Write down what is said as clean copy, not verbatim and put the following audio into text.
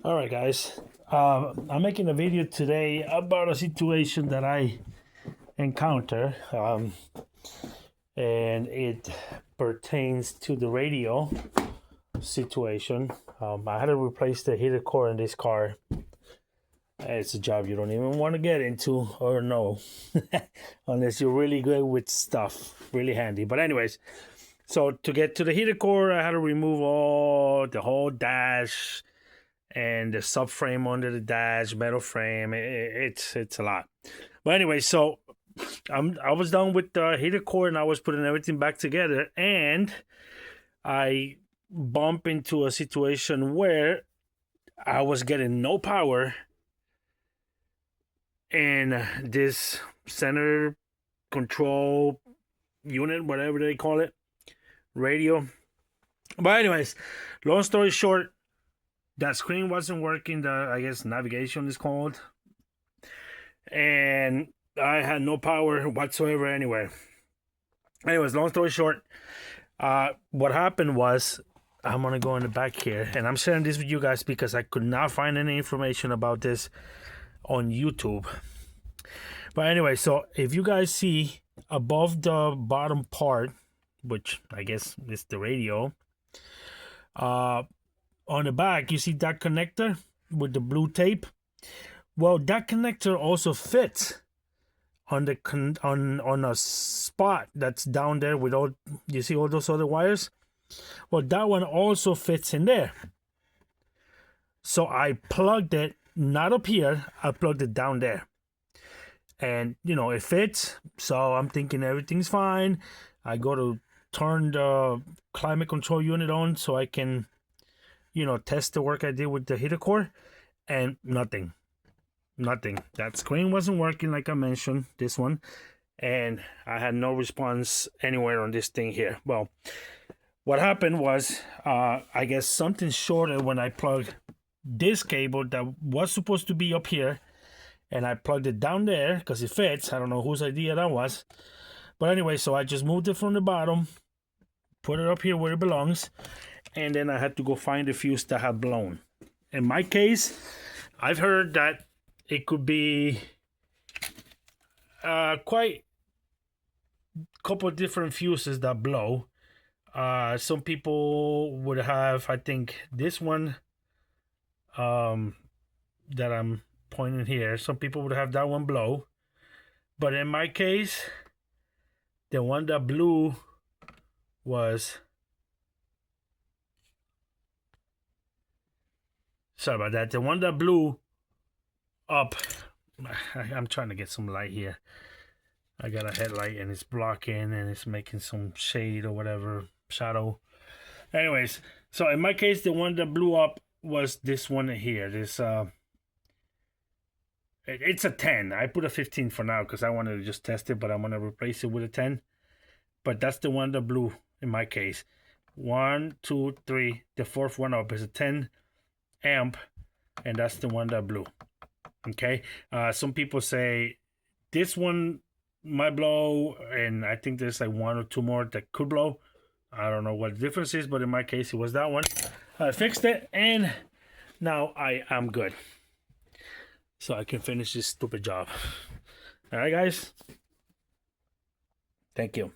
All right, guys. I'm making a video today about a situation that I encounter, and it pertains to the radio situation. I had to replace the heater core in this car. It's a job you don't even want to get into or know, unless you're really good with stuff, really handy. But anyways, so to get to the heater core, I had to remove all the whole dash and the subframe under the dash, metal frame. It's a lot. But anyway, so I was done with the heater core and I was putting everything back together, and I bump into a situation where I was getting no power, and this center control unit, whatever they call it, radio. But anyways, long story short, that screen wasn't working. The I guess navigation is called, and I had no power whatsoever anywhere. Anyways, long story short, what happened was I'm gonna go in the back here, and I'm sharing this with you guys because I could not find any information about this on YouTube. But anyway, so if you guys see above the bottom part, which I guess is the radio, on the back you see that connector with the blue tape. Well, that connector also fits on the on a spot that's down there with all, you see all those other wires. Well, that one also fits in there. So I plugged it not up here, I plugged it down there, and it fits. So I'm thinking everything's fine. I go to turn the climate control unit on so I can test the work I did with the heater core, and nothing. That screen wasn't working, like I mentioned, this one, and I had no response anywhere on this thing here. Well, what happened was, I guess something shorted when I plugged this cable that was supposed to be up here, and I plugged it down there because it fits. I don't know whose idea that was, but anyway, so I just moved it from the bottom, put it up here where it belongs, and then I had to go find the fuse that had blown. In my case, I've heard that it could be quite a couple of different fuses that blow. Some people would have, I think, this one that I'm pointing here. Some people would have that one blow, but in my case, the one that blew was, sorry about that. The one that blew up, I'm trying to get some light here. I got a headlight and it's blocking and it's making some shade or whatever, shadow. Anyways, so in my case, the one that blew up was this one here. This it's a 10. I put a 15 for now because I wanted to just test it, but I'm gonna replace it with a 10. But that's the one that blew in my case. 1, 2, 3. The fourth one up is a 10 amp, and that's the one that blew. Okay. Some people say this one might blow, and I think there's like one or two more that could blow. I don't know what the difference is, but in my case, it was that one. I fixed it, and now I am good. So I can finish this stupid job. All right, guys. Thank you.